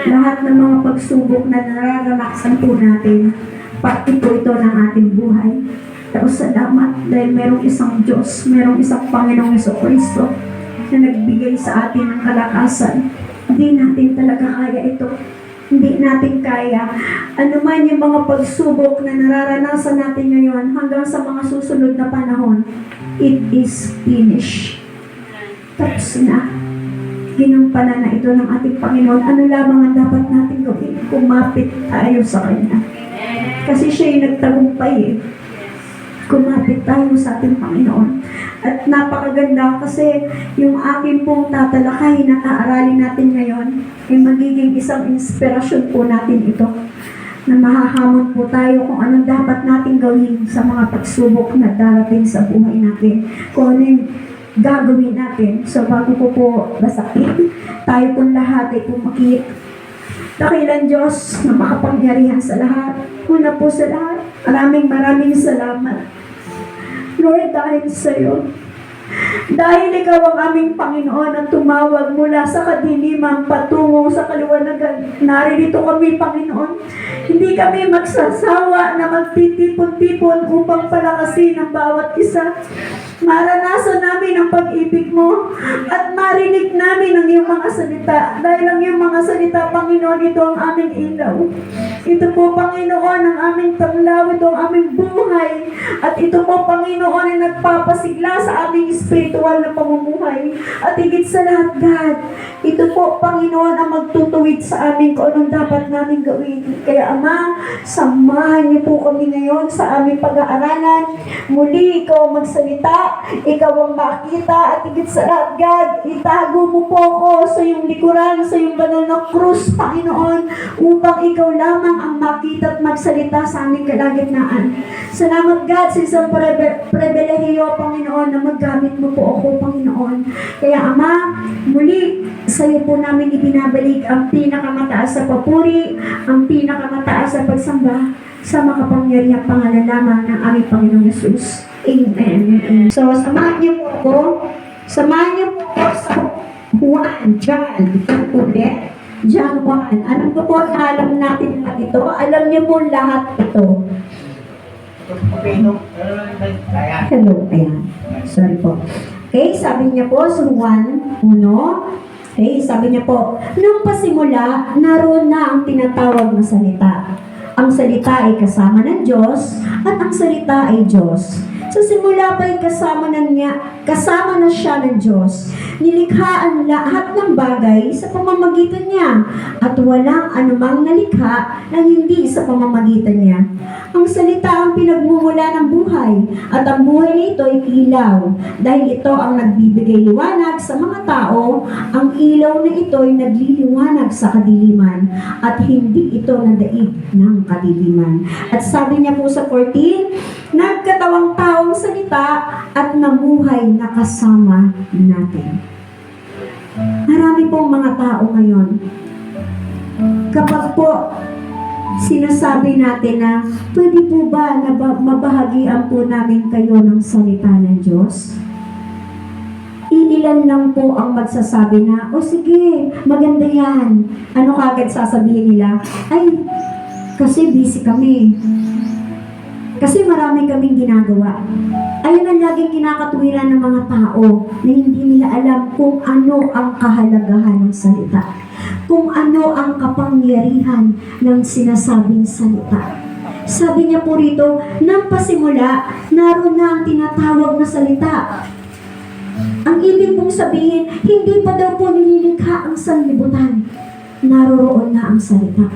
Lahat ng mga pagsubok na nararanasan po natin, parte po ito ng ating buhay. Tapos salamat dahil merong isang Diyos, merong isang Panginoong Jesucristo na nagbigay sa atin ng kalakasan. Hindi natin talaga kaya ito. Hindi natin kaya. Ano man yung mga pagsubok na nararanasan natin ngayon hanggang sa mga susunod na panahon, it is finished. Tapos na. Ginampanan na ito ng ating Panginoon. Ano lamang ang dapat natin gawin? Kumapit tayo sa Kanya. Kasi siya yung nagtagumpay eh. Kumapit tayo sa ating Panginoon. At napakaganda kasi yung aking pong tatalakayin na aaralin natin ngayon ay magiging isang inspirasyon po natin ito na mahahamon po tayo kung anong dapat natin gawin sa mga pagsubok na darating sa buhay natin. Kung ano yung gagawin natin. So bago ko po basahin, tayo pong lahat ay pumakit. Dakilang Diyos na makapangyarihan sa lahat. Una po sa lahat, maraming salamat. Lord, dahil sa iyo. Dahil ikaw ang aming Panginoon ang tumawag mula sa kadiliman patungo sa kaliwanagan. Naririto kami, Panginoon. Hindi kami magsasawa na magtitipon-tipon upang palakasin ang bawat isa. Maranasan namin ang pag-ibig mo at marinig namin ang iyong mga salita. Dahil ang iyong mga salita, Panginoon, ito ang aming ilaw. Ito po, Panginoon, ang aming tanglaw. Ito ang aming buhay. At ito po, Panginoon, ay nagpapasigla sa aming spiritual na pamumuhay. At higit sa lahat, God, ito po, Panginoon, ang magtutuwid sa amin kung anong dapat namin gawin. Kaya, Ama, samahan niyo po kami ngayon sa aming pag-aaralan. Muli, ikaw ang magsalita. Ikaw ang makita at higit sa lahat, God, itago mo po ako sa iyong likuran, sa iyong banal na krus, Panginoon, upang ikaw lamang ang makita at magsalita sa aming kalagitnaan. Salamat, God, sa isang pribilehiyo, Panginoon, na maggamit mo po ako, Panginoon. Kaya, Ama, muli, sa iyo po namin ibinabalik ang pinakamataas sa papuri, ang pinakamataas sa pagsamba, sa makapangyarihang pangalan lamang ng aming Panginoong Yesus. Amen. So, samahan niyo po ako. Samahan niyo po ako sa John 1. Alam ko po na alam natin lahat ito. Alam niyo po lahat ito. Hello, ayan. Sorry po. Okay, sabi niya po sa Juan 1. Okay, sabi niya po, nung pasimula, naroon na ang tinatawag na salita. Ang salita ay kasama ng Diyos at ang salita ay Diyos. Sa simula pa ay kasama na siya ng Diyos. Nilikha ang lahat ng bagay sa pamamagitan niya at walang anumang nalikha na hindi sa pamamagitan niya. Ang salita ang pinagmumula ng buhay at ang buhay na ito ay ilaw. Dahil ito ang nagbibigay liwanag sa mga tao, ang ilaw na ito ay nagliliwanag sa kadiliman at hindi ito nadaig ng kadiliman. At sabi niya po sa 14, nagkatawang taong salita at namuhay na kasama natin. Marami pong mga tao ngayon, kapag po sinasabi natin na pwede po ba na mabahagian po namin kayo ng salita ng Diyos? Iilan lang po ang magsasabi na, o sige, maganda yan. Ano kagad sasabihin nila? Ay, kasi busy kami. Kasi marami kaming ginagawa. Ayun ang laging kinakatuwiran ng mga tao na hindi nila alam kung ano ang kahalagahan ng salita. Kung ano ang kapangyarihan ng sinasabing salita. Sabi niya po rito, nang pasimula, naroon na ang tinatawag na salita. Ang ibig pong sabihin, hindi pa daw po nililikha ang sanlibutan. Naroroon na ang salita.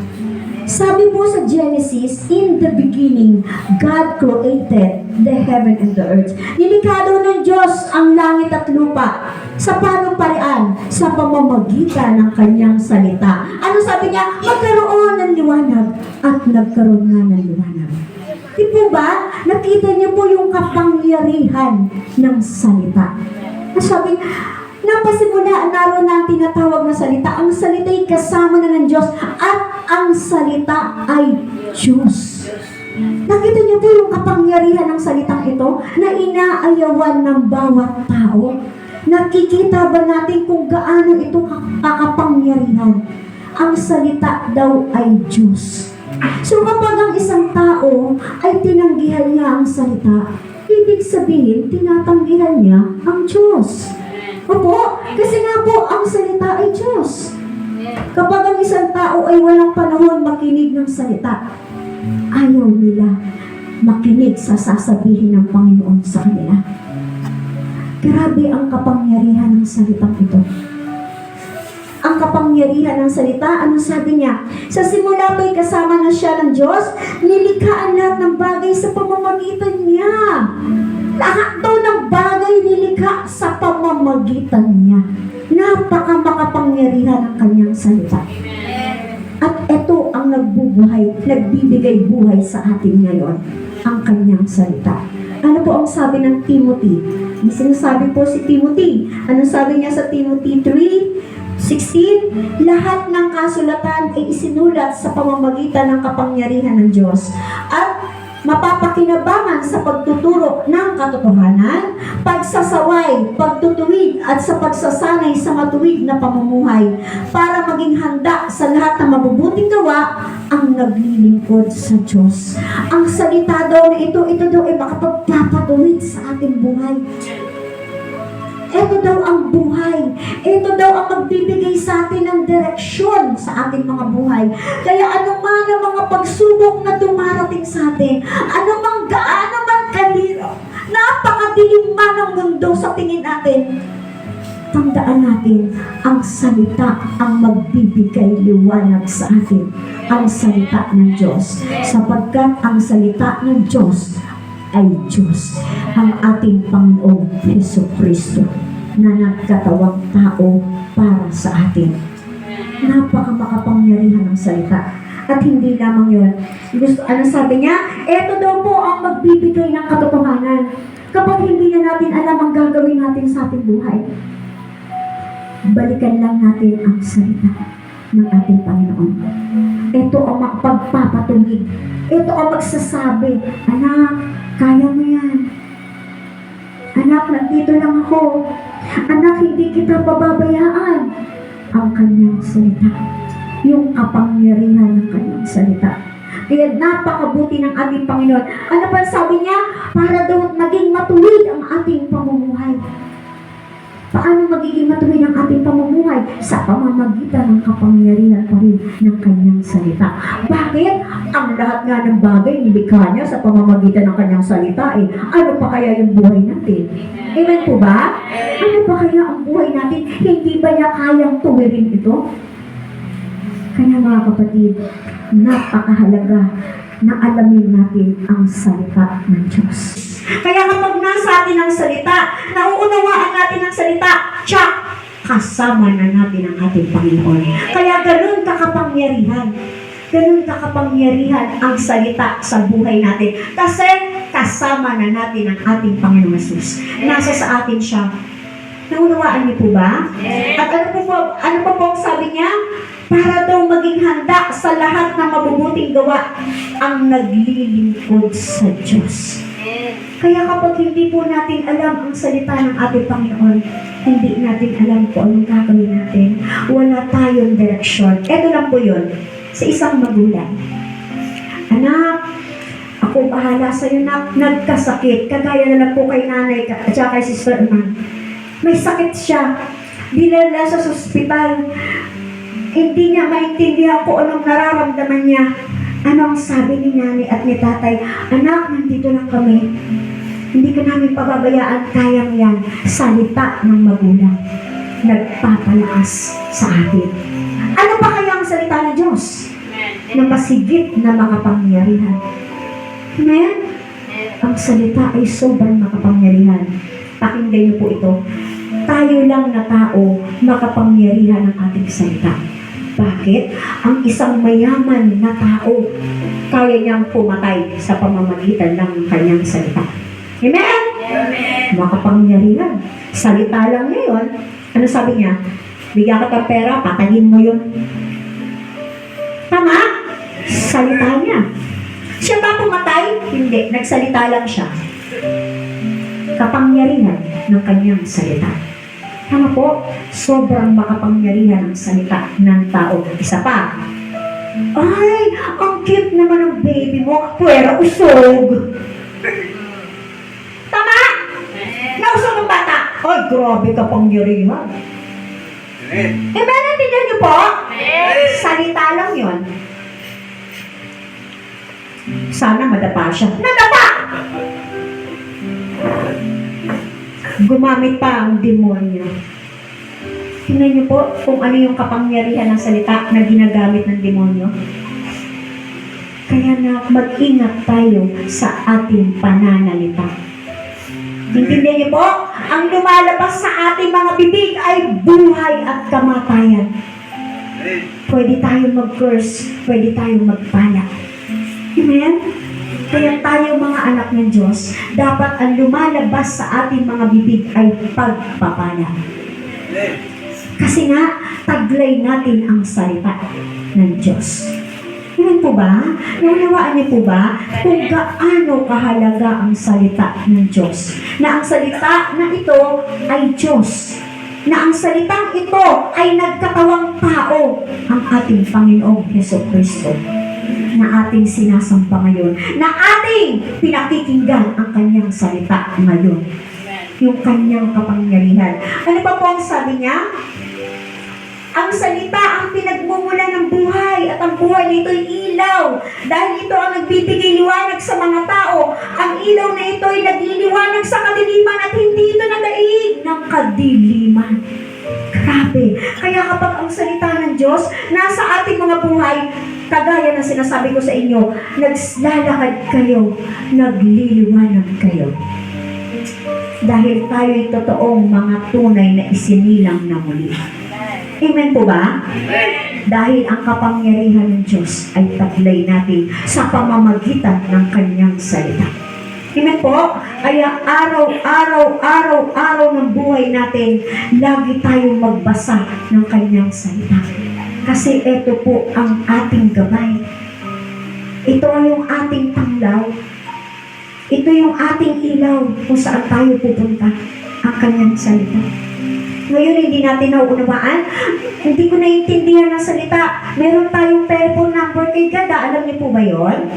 Sabi po sa Genesis, in the beginning, God created the heaven and the earth. Nilikha daw ng Diyos ang langit at lupa. Sa paano paraan? Sa pamamagitan ng kanyang salita. Ano sabi niya? Magkaroon ng liwanag. At nagkaroon nga ng liwanag. Di po ba? Nakita niyo po yung kapangyarihan ng salita. Sabi, nang pasimula, naroon na ang tinatawag na salita. Ang salita ay kasama na ng Diyos at ang salita ay Diyos. Nakita niyo po yung kapangyarihan ng salitang ito na inaayawan ng bawat tao. Nakikita ba natin kung gaano ito kakapangyarihan? ang salita daw ay Diyos. So kapag ang isang tao ay tinanggihan niya ang salita, ibig sabihin, tinatanggihan niya ang Diyos. Opo, kasi nga po, ang salita ay Diyos. Kapag ang isang tao ay walang panahon makinig ng salita, ayaw nila makinig sa sasabihin ng Panginoon sa kanila. Grabe ang kapangyarihan ng salitang ito. Ang kapangyarihan ng salita, ano sabi niya? Sa simula po'y kasama na siya ng Diyos, nilikha ang lahat ng bagay sa pamamagitan niya. Lahat daw ng bagay nilikha sa pamamagitan niya. Napaka-makapangyarihan ng kanyang salita. At ito ang nagbibigay buhay sa atin ngayon, ang kanyang salita. Ano po ang sabi ng Timothy? May sinasabi po si Timothy. Ano sabi niya sa Timothy 3:16? Lahat ng kasulatan ay isinulat sa pamamagitan ng kapangyarihan ng Diyos at mapapakinabangan sa pagtuturo ng katotohanan, pagsasaway, pagtutuwid at sa pagsasanay sa matuwid na pamumuhay para maging handa sa lahat ng mabubuting gawa ang naglilingkod sa Diyos. Ang salita daw na ito daw ay makapagpapatuwid sa ating buhay. Ito daw ang buhay. Ito daw ang magbibigay sa atin ng direksyon sa ating mga buhay. Kaya anuman ang mga pagsubok na dumarating sa atin, anumang gaano man kaliro, napakadilim man ang mundo sa tingin natin, tandaan natin, ang salita ang magbibigay liwanag sa atin. Ang salita ng Diyos. Sapagkat ang salita ng Diyos ay Diyos, ang ating Panginoong Jesucristo na nagkatawang tao para sa atin. Napaka-makapangyarihan ng salita. At hindi lamang yun. Ano sabi niya? Ito daw po ang magbibigay ng katotohanan. Kapag hindi na natin alam ang gagawin natin sa ating buhay, balikan lang natin ang salita ng ating Panginoon. Ito ang makapagpapatuwid. Ito ang magsasabi, anak, kaya mo yan. Anak, nandito lang ako. Anak, hindi kita pababayaan. Ang kanyang salita. Yung kapangyarihan ng kanyang salita. Kaya napakabuti ng ating Panginoon. Ano pa sabi niya? Para daw maging matuwid ang ating pamumuhay. Paano magiging matuwid ang ating pamumuhay? Sa pamamagitan ng kapangyarihan pa rin ng kanyang salita. Bakit? Ang lahat nga ng bagay nilikha niya sa pamamagitan ng kanyang salita eh. Ano pa kaya yung buhay natin? Amen po ba? Ano pa kaya ang buhay natin? Hindi ba niya kayang tuwirin ito? Kaya mga kapatid, napakahalaga na alamin natin ang salita ng Diyos. Kaya kapag nasa atin ang salita, nauunawaan natin ang salita, tsak, kasama na natin ang ating Panginoon. Kaya ganun kakapangyarihan. Ganun kakapangyarihan ang salita sa buhay natin. Kasi kasama na natin ang ating Panginoon Jesus. Nasa sa atin siya. Naunawaan niyo po ba? At ano po ang sabi niya? Para daw maging handa sa lahat ng mabubuting gawa ang naglilingkod sa Diyos. Kaya kapag hindi po natin alam ang salita ng ating Panginoon, hindi natin alam kung anong gagawin natin. Wala tayong direksyon. Ito lang po yun, sa isang magulang. Anak, ako bahala sa'yo na nagkasakit. Kagaya na lang po kay nanay at saka kay Sister Eman. May sakit siya. Dinala sa ospital. Hindi niya maintindihan kung anong nararamdaman niya. Ano ang sabi ni nanay at ni tatay? Anak, nandito lang kami. Hindi ka namin pababayaan, kayang yan. Salita ng magulang. Nagpapalakas sa atin. Ano pa kaya ang salita ng Diyos? Na masigit na makapangyarihan. Amen? Ang salita ay sobrang makapangyarihan. Pakinggan niyo po ito. Tayo lang na tao, makapangyarihan ang ating salita. Bakit? Ang isang mayaman na tao, kaya niyang pumatay sa pamamagitan ng kanyang salita. Amen? Amen. Makapangyarihan. Salita lang niya yun. Ano sabi niya? Bigyan ka ng pera, patayin mo yun. Tama? Salita niya. Siya ba pumatay? Hindi. Nagsalita lang siya. Kapangyarihan ng kanyang salita. Tama po, sobrang makapangyarihan ang salita ng tao. Isa pa, ay, ang cute naman ng baby mo, puwera usog. Tama? Nausog ng bata. Ay, grabe kapangyarihan. Naintindihan niyo po? Salita lang yon. Sana madapa siya. Nadapa! Gumamit pa ang demonyo. Tingnan niyo po kung ano yung kapangyarihan ng salita na ginagamit ng demonyo. Kaya na mag-ingat tayo sa ating pananalita. Intindihan niyo po, ang lumalabas sa ating mga bibig ay buhay at kamatayan. Pwede tayong mag-curse, pwede tayong magpala. Amen? Kaya tayo mga anak ng Diyos, dapat ang lumalabas sa ating mga bibig ay pagpapala. Kasi nga, taglay natin ang salita ng Diyos. Ganun po ba? Naunawaan niyo po ba kung gaano kahalaga ang salita ng Diyos? Na ang salita na ito ay Diyos. Na ang salitang ito ay nagkatawang tao, ang ating Panginoong Jesucristo. Na ating sinasampa ngayon. Na ating pinakikinggan ang kanyang salita ngayon. Yung kanyang kapangyarihan. Ano pa po ang sabi niya? Ang salita ang pinagmumula ng buhay at ang buhay na ito'y ilaw. Dahil ito ang nagbibigay liwanag sa mga tao. Ang ilaw na ito ay nagliliwanag sa kadiliman at hindi ito nadaig ng kadiliman. Grabe. Kaya kapag ang salita ng Diyos nasa ating mga buhay, kagaya ng sinasabi ko sa inyo, naglalakad kayo, nagliliwanag kayo. Dahil tayo'y totoong mga tunay na isinilang na muli. Amen po ba? Dahil ang kapangyarihan ng Diyos ay taglay natin sa pamamagitan ng kanyang salita. Amen po? Kaya araw-araw ng buhay natin, lagi tayong magbasa ng kanyang salita. Kasi ito po ang ating gabay. Ito ay yung ating tanglaw. Ito yung ating ilaw kung saan tayo pupunta. Ang kanyang salita. Ngayon, hindi natin nauunawaan. Hindi ko naiintindihan ng salita. Meron tayong telephone number kay God. Alam niyo po ba yun?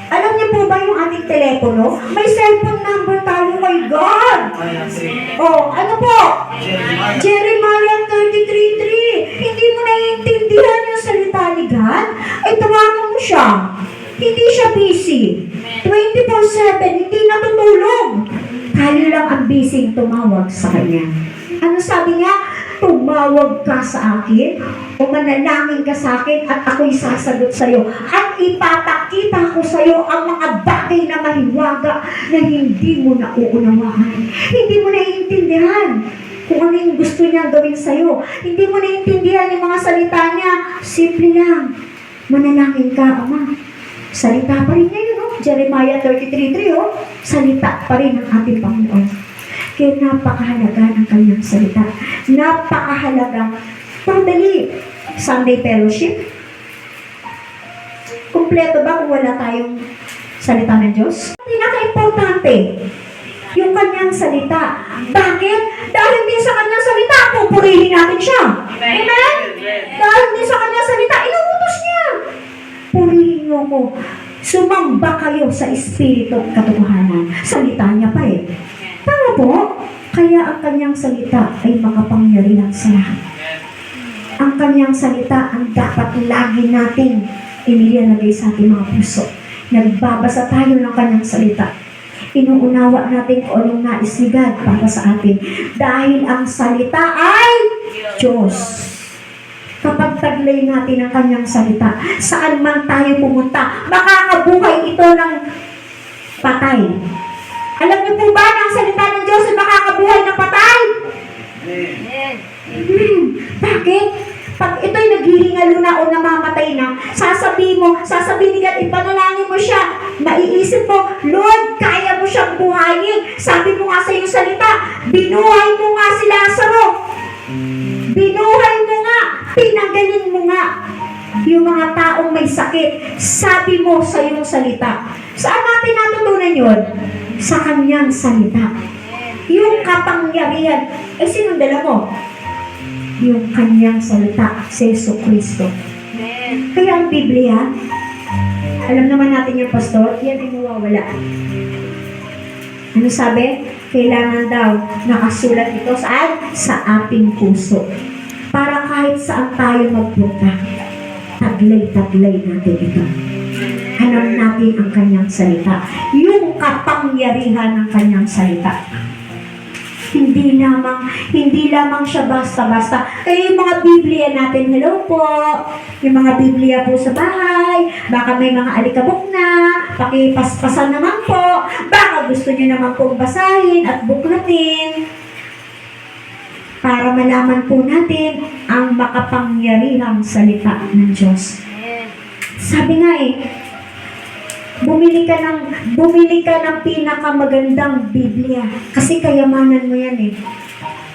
Alam niyo po ba yung ating telepono? May cellphone number tayo kay God. Oh, ano po? Jeremiah 33:3. Hindi mo naiintindihan yung salita ni God? Ay, tawagan mo siya. Hindi siya busy. 24/7, hindi natutulog. Tayo lang ang busy tumawag sa kanya. Ano sabi niya? Tumawag ka sa akin o manalangin ka sa akin at ako'y sasagot sa iyo. At ipapakita ko sa iyo ang mga bagay na mahiwaga na hindi mo nauunawaan. Hindi mo naiintindihan kung ano yung gusto niyang gawin sa iyo. Hindi mo naiintindihan yung mga salita niya. Simple lang. Manalangin ka, Ama. Salita pa rin niya yun, oh. Jeremiah 33:3, oh. Salita pa rin ng ating Panginoon. Kaya napakahalaga ng kanyang salita. Napakahalaga. Totally. Sunday fellowship. Kumpleto ba kung wala tayong salita ng Diyos? Pinaka-importante, yung kanyang salita. Bakit? Dahil din sa kanyang salita, pupurihin natin siya. Amen? Dahil din sa kanyang salita, inuutos niya. Purihin niyo ko. Sumamba kayo sa espiritu at katotohanan. Salita niya pa eh. Tama po, kaya ang kanyang salita ay makapangyarihan sa lahat. Ang kanyang salita ang dapat lagi nating inilalagay sa ating mga puso. Nagbabasa tayo ng kanyang salita. Inuunawa natin kung anong nais ni God para sa atin. Dahil ang salita ay Diyos. Kapag taglay natin ang kanyang salita, saan man tayo pumunta, makakabuhay ito ng patay. Alam niyo po ba na ang salita ng Diyos ay makakabuhay ng patay? Bakit? Pag ito'y naghihingalo na o namamatay na, sasabihin ni God, ipanalangin mo siya. Maiisip mo, Lord, kaya mo siyang buhayin. Sabi mo nga sa iyong salita, binuhay mo nga si Lazaro. Binuhay mo nga, pinagaling mo nga yung mga taong may sakit. Sabi mo sa iyong salita. Saan natin natutunan yun? Sa kanyang salita. Yung kapangyarihan. Eh, sinong dala mo? Yung kanyang salita, si Jesucristo. Kaya ang Biblia, alam naman natin yung pastor, yan ay nawawala. Ano sabi? Kailangan daw nakasulat ito saan? Sa ating puso. Para kahit saan tayo magpunta, taglay-taglay natin ito. Alam natin ang kanyang salita. Yung kapangyarihan ng kanyang salita. Hindi lamang siya basta-basta. Kaya yung mga Biblia natin, hello po, yung mga Biblia po sa bahay, baka may mga alikabok na, pakipaspasan naman po, baka gusto niyo naman pong basahin at buklatin para malaman po natin ang makapangyarihang salita ng Diyos. Sabi nga bumili ka ng pinakamagandang Biblia kasi kayamanan mo yan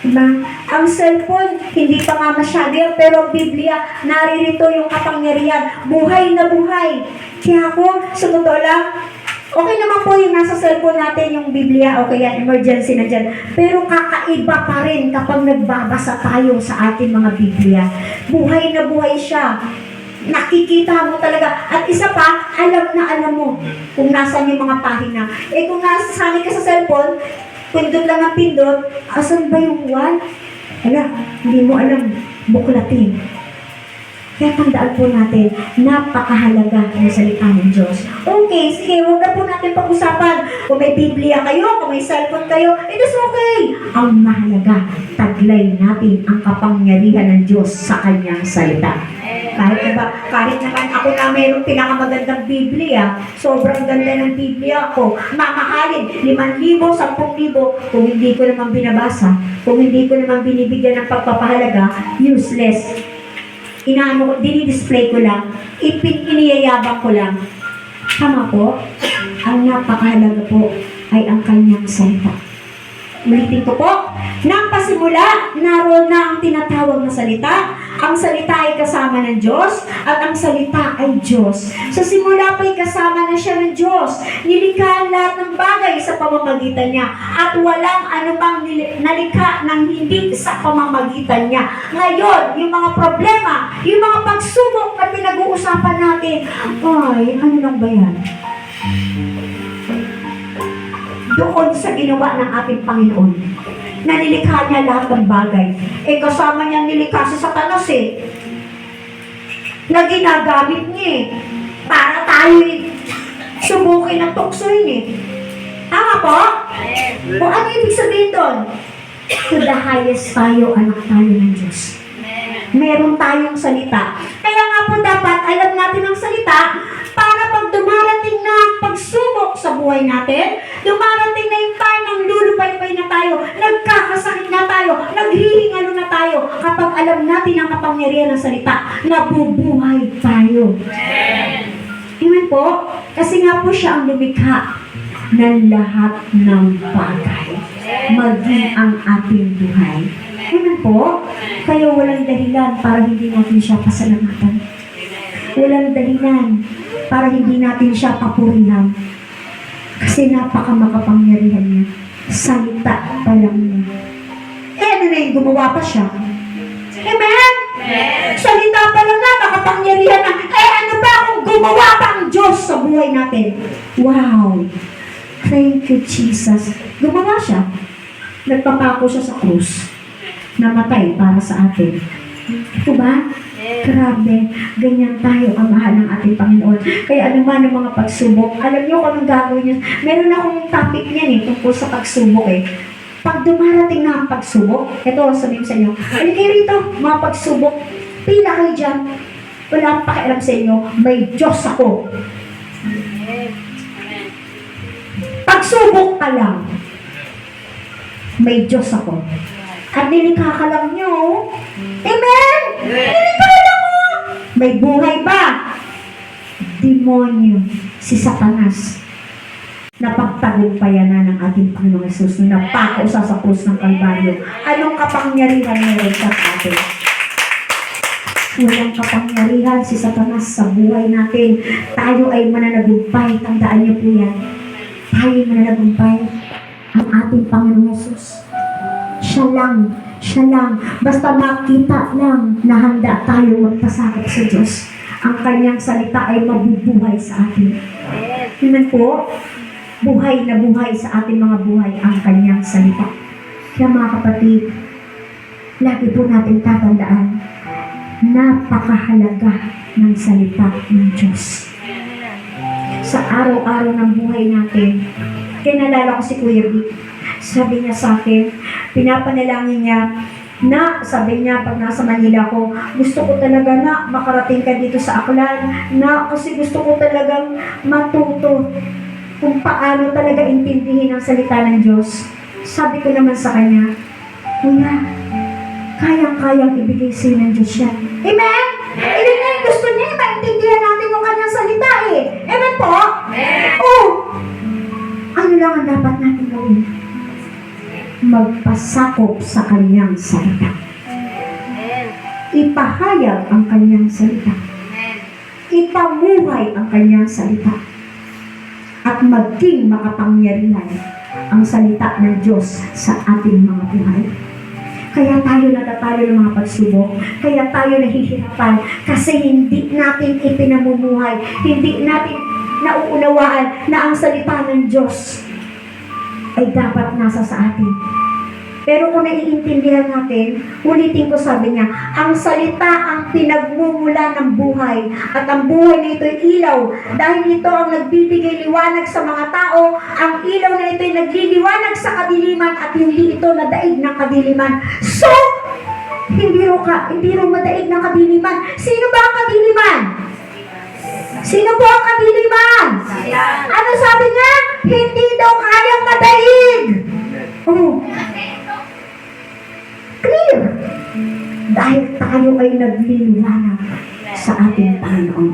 Diba? Ang cellphone, hindi pa nga masyado yan, pero ang Biblia, naririto yung kapangyarihan, buhay na buhay. Kaya ako, sa totoo lang, okay naman po yung nasa cellphone natin, yung Biblia, okay yan, emergency na dyan. Pero kakaiba pa rin kapag nagbabasa tayo sa ating mga Biblia. Buhay na buhay siya. Nakikita mo talaga. At isa pa, alam na alam mo kung nasan yung mga pahina. Kung nasanay ka sa cellphone, pindot lang ang pindot, asan ba yung one? Hindi mo alam, buklatin. Kaya tandaan po natin, napakahalaga ng salita ng Diyos. Okay, sige, huwag na po natin pag-usapan. Kung may Biblia kayo, kung may cellphone kayo, it is okay. Ang mahalaga, taglay natin ang kapangyarihan ng Diyos sa kanyang salita. Kahit naman ako na mayroong pinakamagandang Biblia, sobrang ganda ng Biblia ko, mamahalin, 5,000, 10,000, kung hindi ko naman binabasa, kung hindi ko naman binibigyan ng pagpapahalaga, useless. Dinidisplay ko lang, iniyayabang ko lang. Tama po, ang napakahalaga po ay ang kanyang salita. Ulitin ko po, nang pasimula, naroon na ang tinatawag na salita. Ang salita ay kasama ng Diyos at ang salita ay Diyos. Sa simula pa ay kasama na siya ng Diyos. Nilikha ang lahat ng bagay sa pamamagitan niya at walang anumang nalikha ng hindi sa pamamagitan niya. Ngayon, yung mga problema, yung mga pagsubok na pinag-uusapan natin, ay, ano lang ba yan? Doon sa ginawa ng ating Panginoon, na nilikha niya lahat ng bagay. Kasama niya nilikha si Satanas na ginagamit niya para tayo subukin ng tuksoin Tama po? O ano ibig sabihin doon? To the highest tayo, anak tayo ng Diyos. Meron tayong salita. Kaya nga po dapat alam natin ang salita para pag dumarating na ang pagsubok sa buhay natin, dumarating na yung time ng lulupay-pay na tayo, nagkakasakit na tayo, naghihingalo na tayo, kapag alam natin ang kapangyarihan ng salita, nabubuhay tayo. Amen po? Kasi nga po siya ang lumikha ng lahat ng bagay, maging ang ating buhay. Amen po? Kaya walang dahilan para hindi natin siya pasalamatan. Walang dahilan para hindi natin siya papurihan. Kasi napakamakapangyarihan niya. Salita pa lang niya. Ano na yung gumawa pa siya? Amen? Salita pa lang na, makapangyarihan na. Ano ba kung gumawa pa ang Diyos sa buhay natin? Wow! Thank you, Jesus. Gumawa siya. Nagpapako siya sa krus. Namatay para sa atin. Ito ba? Grabe, ganyan tayo kamahal ng ating Panginoon. Kaya ano man ang mga pagsubok, alam niyo kung anong gagawin niya. Meron akong topic niyan tungkol sa pagsubok Pag dumarating na ang pagsubok, ito sabihin sa inyo, ano kayo rito, mga pagsubok, pila kayo dyan. Wala akong pakialam sa inyo, may Diyos ako. Pagsubok ka lang, may Diyos ako. At nilikha ka lang niyo. Amen? Nilikha ka lang mo. May buhay ba? Demonyo, si Satanas. Napagtagumpayan na ng ating Panginoong Jesus na napako sa krus ng Kalbaryo. Anong kapangyarihan meron sa atin? Walang kapangyarihan si Satanas sa buhay natin. Tayo ay mananagumpay. Tandaan niyo po yan. Tayo ay mananagumpay. ang ating Panginoong Yesus. Siya lang. Basta makita lang na handa tayo magpasakop sa Diyos, ang kanyang salita ay mabubuhay sa atin. Amen po. Buhay na buhay sa ating mga buhay ang kanyang salita. Kaya mga kapatid, lagi po natin tatandaan, napakahalaga ng salita ng Diyos. Sa araw-araw ng buhay natin, kinalala ko si Kuya Vic. Sabi niya sa akin, pinapanalangin niya, na, sabi niya, pag nasa Manila ko, gusto ko talaga na makarating ka dito sa Aklan, na kasi gusto ko talagang matuto kung paano talaga intindihin ang salita ng Diyos. Sabi ko naman sa kanya, Kuya, kayang-kayang ibigay sa'yo ng Diyos yan. Amen? Hindi niya yung gusto niya, maintindihan natin yung kanyang salita eh. Amen po? Oh! Ano lang ang dapat natin gawin? Magpasakop sa kanyang salita. Ipahayag ang kanyang salita. Ipamuhay ang kanyang salita. At maging makapangyarihan ang salita ng Diyos sa ating mga buhay. Kaya tayo natatalo ng mga pagsubok. Kaya tayo nahihirapan kasi hindi natin ipinamumuhay. Hindi natin nauunawaan na ang salita ng Diyos ay dapat nasa sa atin. Pero kung naiintindihan natin, ulitin ko, sabi niya, ang salita ang pinagmumula ng buhay. At ang buhay na ito ay ilaw. Dahil ito ang nagbibigay liwanag sa mga tao, ang ilaw na ito ay nagliliwanag sa kadiliman at hindi ito nadaig ng kadiliman. So, hindi ro madaig ng kadiliman. Sino ba ang kadiliman? Sino po ang kadiliman? Ano sabi niya? Hindi daw kayang madaig. Oh. Clear. Dahil tayo ay nagliliwanag sa ating Panginoon.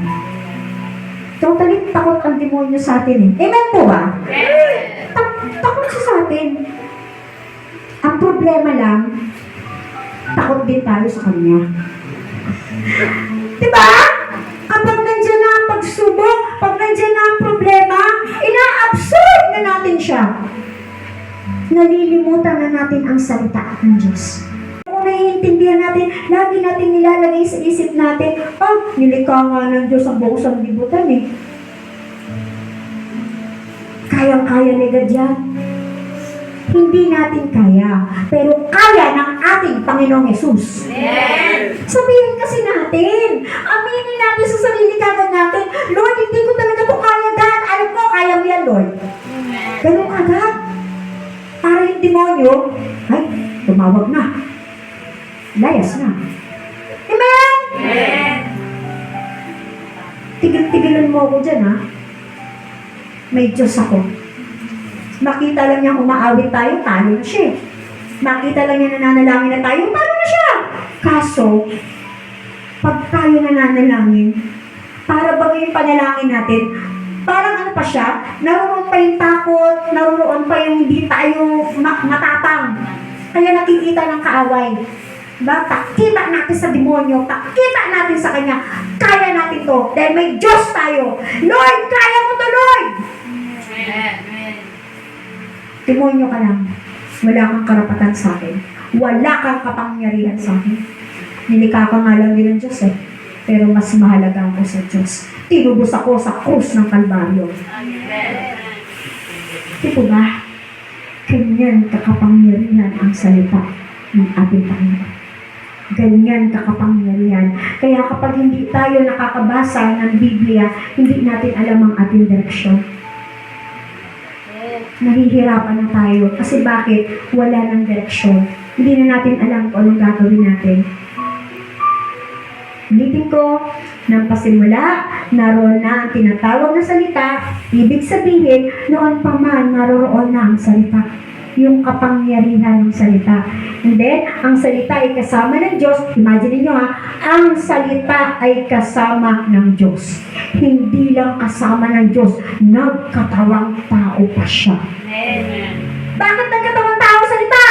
Totally takot ang demonyo sa atin eh. Amen po ba? Takot siya sa atin. Ang problema lang, takot din tayo sa kanya. Diba? Kapag nandiyan na ang pagsubok, pag nandiyan na ang problema, ina-absorb na natin siya. Nalilimutan na natin ang salita ng Diyos. Kung naiintindihan natin, lagi natin nilalagay sa isip natin, nilikha nga ng Diyos ang buong sanglibutan eh. Kayang-kaya ni God yan. Hindi natin kaya, pero kaya ng ating Panginoong Yesus. Sabihin kasi natin, aminin natin sa sarili kagad natin, Lord, hindi ko talaga ito kaya, God. Alam ko, kaya mo yan, Lord. Ganun agad. Para yung demonyo, ay, tumawag na. Layas na. Amen? Tigil-tigilan mo ako dyan, ha? May Diyos ako. Makita lang niya umaawit tayo, talo na siya. Makita lang niya nananalangin na tayo, talo na siya. Kaso, pag tayo nananalangin, para bago yung panalangin natin, parang ano pa siya, naroon pa yung takot, naroon pa yung hindi tayo matapang. Kaya nakikita ng kaaway. Diba? Takita natin sa demonyo, takita natin sa kanya, kaya natin to, dahil may Diyos tayo. Lord, kaya mo to, Lord! Demonyo ka lang. Wala kang karapatan sa akin. Wala kang kapangyarihan sa akin. Nilikha ka nga lang din ng Diyos eh. Pero mas mahalaga ako sa Diyos. Tinubos ako sa krus ng Kalbaryo. Ito ba? Ganyan kakapangyarihan ang salita ng ating Panginoon. Ganyan kakapangyarihan. Kaya kapag hindi tayo nakakabasa ng Biblia, hindi natin alam ang ating direksyon. Nahihirapan na tayo. Kasi bakit? Wala ng direksyon. Hindi na natin alam kung anong gagawin natin. Ulitin ko, nang pasimula, naroon na ang tinatawag na salita, ibig sabihin, noon pa man, naroon na ang salita. Yung kapangyarihan ng salita. And then, ang salita ay kasama ng Diyos. Imagine niyo ang salita ay kasama ng Diyos. Hindi lang kasama ng Diyos, nagkatawang tao pa siya. Bakit nagkatawang tao salita?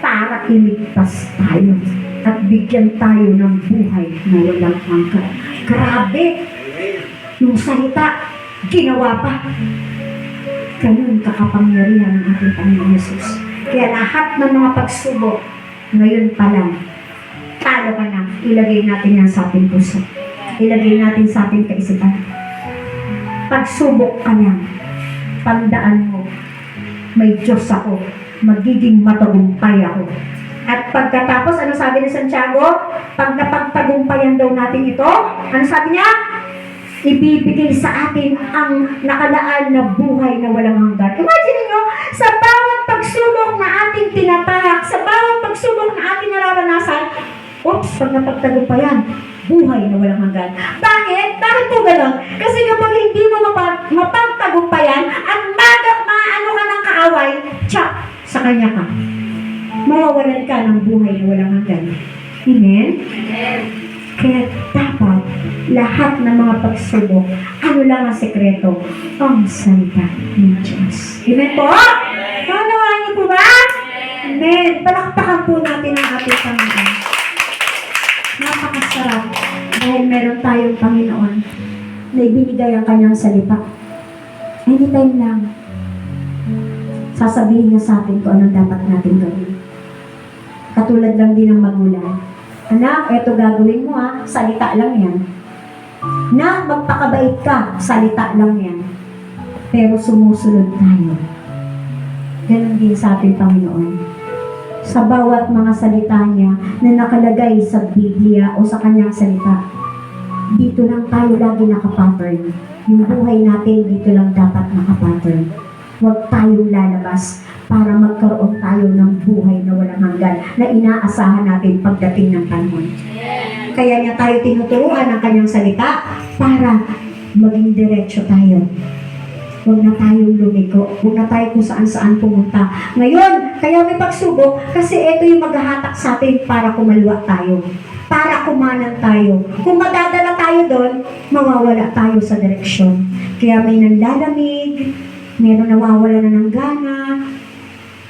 Para iligtas tayo at bigyan tayo ng buhay na walang hanggan. Grabe! Yung salita, ginawa pa. Ganun kakapangyarihan ng ating Panginoon Yesus. Kaya lahat ng mga pagsubok, ngayon pa lang, talo ka na, ilagay natin yan sa ating puso. Ilagay natin sa ating kaisipan. Pagsubok ka lang, tandaan mo, may Diyos ako, magiging matagumpay ako. At pagkatapos, ano sabi ni Santiago? Pag napagtagumpayan daw natin ito, ano sabi niya? Ibibigay sa atin ang nakalaan na buhay na walang hanggan. Imagine niyo, sa bawat pagsubok na ating tinatahak, sa bawat pagsubok na ating nararanasan, pag napagtagumpayan, buhay na walang hanggan. Bakit? Bakit po gano'n? Kasi kapag hindi mo mapagtagumpayan at maano ka ng kaaway, sa kanya ka. Mawawalan ka ng buhay na walang hanggan. Amen? Amen. Kaya dapat lahat ng mga pagsubok, ano lang ang sekreto? Ang salita ng Diyos. Amen po? Nanawaan niyo po ba? Amen. Palakpakan po natin ang ating Panginoon. Napakasarap dahil meron tayong Panginoon na ibinigay ang kanyang salita. Anytime lang, sasabihin niya sa atin kung anong dapat natin gawin. Katulad lang din ng magulang. Anak, eto gagawin mo salita lang yan. Na, magpakabait ka, salita lang yan. Pero sumusunod tayo. Ganon din sa ating Panginoon. Sa bawat mga salita niya na nakalagay sa Biblia o sa kanyang salita, dito lang tayo lagi nakapattern. Yung buhay natin, dito lang dapat nakapattern. Huwag tayong lalabas para magkaroon tayo ng buhay na walang hanggan na inaasahan natin pagdating ng panahon. Kaya niya tayo tinuturuan ng kanyang salita para maging diretso tayo. Huwag na tayong lumiko. Huwag na tayo kung saan-saan pumunta. Ngayon, kaya may pagsubok kasi ito yung maghahatak sa atin para kumaliwa tayo. Para kumanan tayo. Kung madadala tayo doon, mawawala tayo sa direksyon. Kaya may nanlalamig, meron nawawala na ng gana,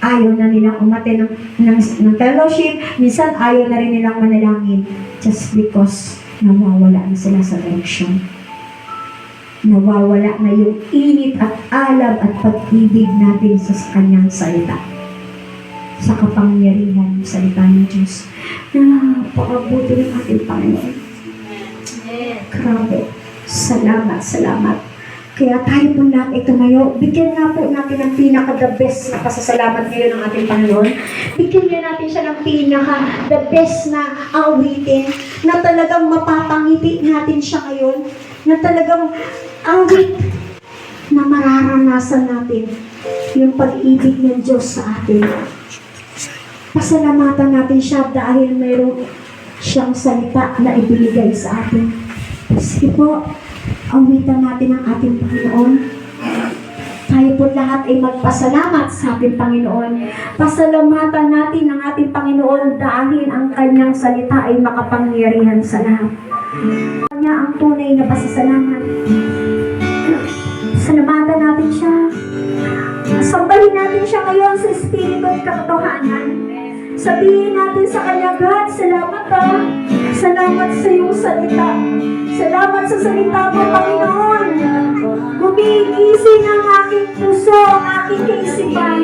ayaw na nilang umate ng fellowship, minsan ayaw na rin nilang manalangin just because nawawala na sila sa direksyon. Nawawala na yung init at alab at pag-ibig natin sa kanyang salita. Sa kapangyarihan ng salita ng Diyos. Napakabuti ng ating Panginoon. Grabe. Salamat, salamat. Kaya tayo po lahat ito ngayon, bigyan nga po natin ng pinaka-the best na pasasalamat ngayon ng ating Panginoon. Bigyan niya natin siya ng pinaka-the best na awitin, na talagang mapapangiti natin siya ngayon, na talagang awit na mararanasan natin yung pag-ibig ng Diyos sa atin. Pasalamatan natin siya dahil mayroong siyang salita na ibinigay sa atin. Sige po, awitan natin ang ating Panginoon. Tayo po lahat ay magpasalamat sa ating Panginoon. Pasalamatan natin ang ating Panginoon dahil ang kanyang salita ay makapangyarihan sa lahat. Kanya ang tunay na pasasalamat. Salamatan natin siya. Sambahin natin siya ngayon sa Espiritu at katotohanan. Sabihin natin sa kanya, God, salamat Salamat sa iyong salita. Salamat sa salita mo, Panginoon. Gumigising ang aking puso, ang aking kaisipan.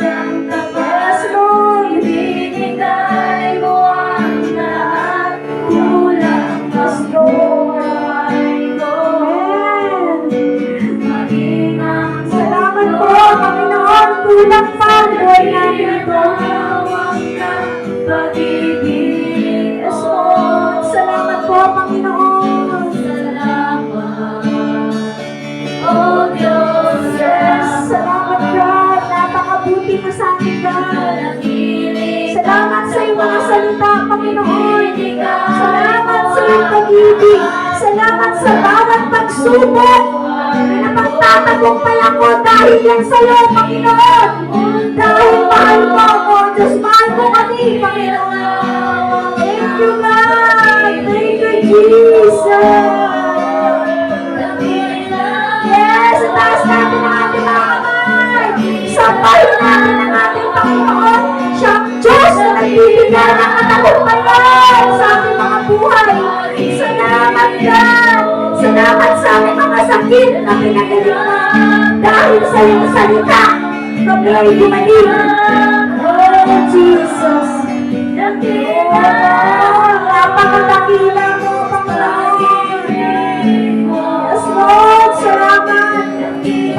Yes, Lord. Binigay mo ang lahat. Kulang mas Lord. Salamat po, Panginoon. Kulang pa, Lord, natin ito. Yes, Lord. Salamat po, Panginoon. Salamat. Oh, Diyos. Yes, salamat, God. Napakabuti mo sa akin, God. Salamat sa iyong mga salita, Panginoon. Salamat sa iyong pag-ibig. Salamat sa bawat pagsubok na napagtatagumpay ako dahil yan sa iyo, Panginoon. Dahil mahal mo ako, Diyos, mahal mo kami, Panginoon. Thank you, God. Thank you, Jesus. Yes, taas natin ang ating mga kamay. Sampahin natin ang ating Panginoon. Siya ang Diyos na nagbibigay ng katagumpayan sa ating mga buhay. Salamat, God. Salamat sa aming mga sakit na pinagaling. Dahil sa iyong salita, kami ay gumaling. Oh, Jesus. Napakadakila mo, Panginoon. Yes, Lord, salamat.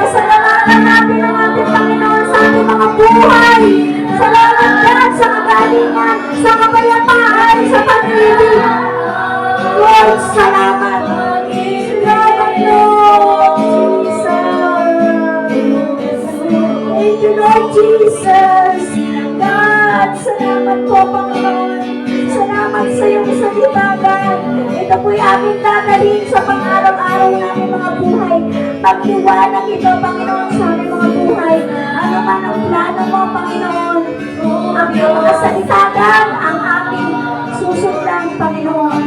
Pasalamatan natin ang ating Panginoon sa ating mga buhay. Salamat God sa kagalingan, sa kapayapaan, sa pag-ibig. Lord, salamat. Salamat, Lord. Thank you, Lord Jesus. God, salamat po, Panginoon. Salamat sa iyong salita, God. Ito po'y aming dadalhin sa pang-araw-araw namin mga buhay. Pagliwanag ito, Panginoon, sa aming mga buhay. Ano man ang plano mo, Panginoon. Ang iyong mga salita, God, ang aming susundan, Panginoon.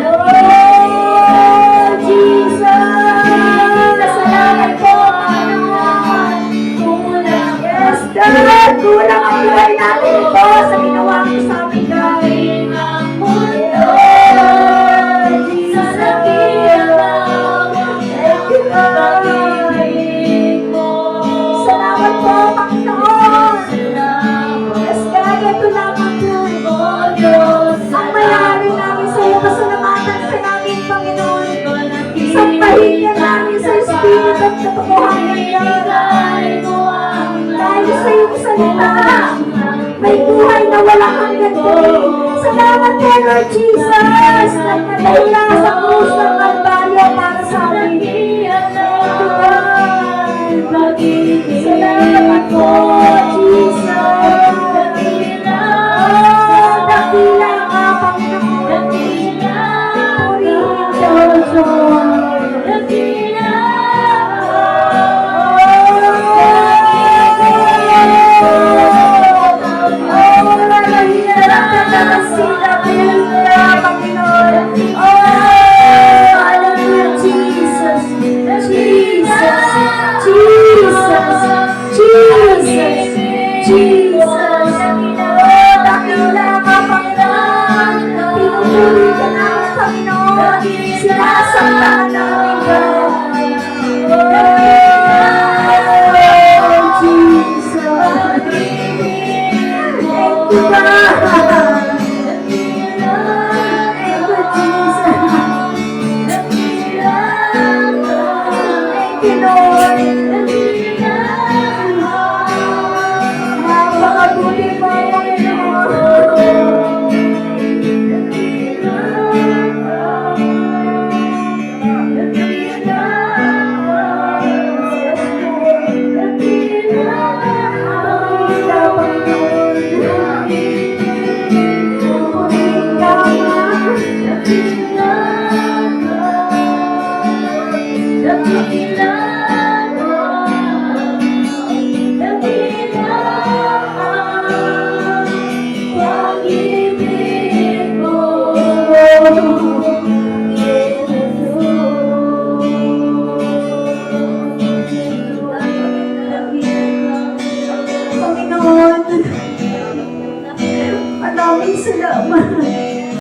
Oh, Jesus! Salamat po, Panginoon. Yes, God! Kulang ang buhay natin ito sa ginawa mo sa amin, God. Oh, Jesus! Thank you, God. Salamat po, Panginoon. Yes, God, ito lamang, God. Ang mayari namin sa iyo, pasalamatan ka namin, Panginoon. Sampahin ka namin sa Espiritu at katotohanan, God. Dahil sa iyong salita, may buhay na walang hanggan kami. Salamat po, Lord Jesus. Nagpatay ka sa krus ng Kalbaryo para sa amin. Salamat po, Jesus. Oh, dakila ka, Panginoon. Purihin ka, Lord. Sinasaktan namin ka. Oh, Jesus. Thank you, God. Thank you, Jesus. Thank you, Lord. Napakabuti mo, Panginoon. Panginoon, maraming salamat.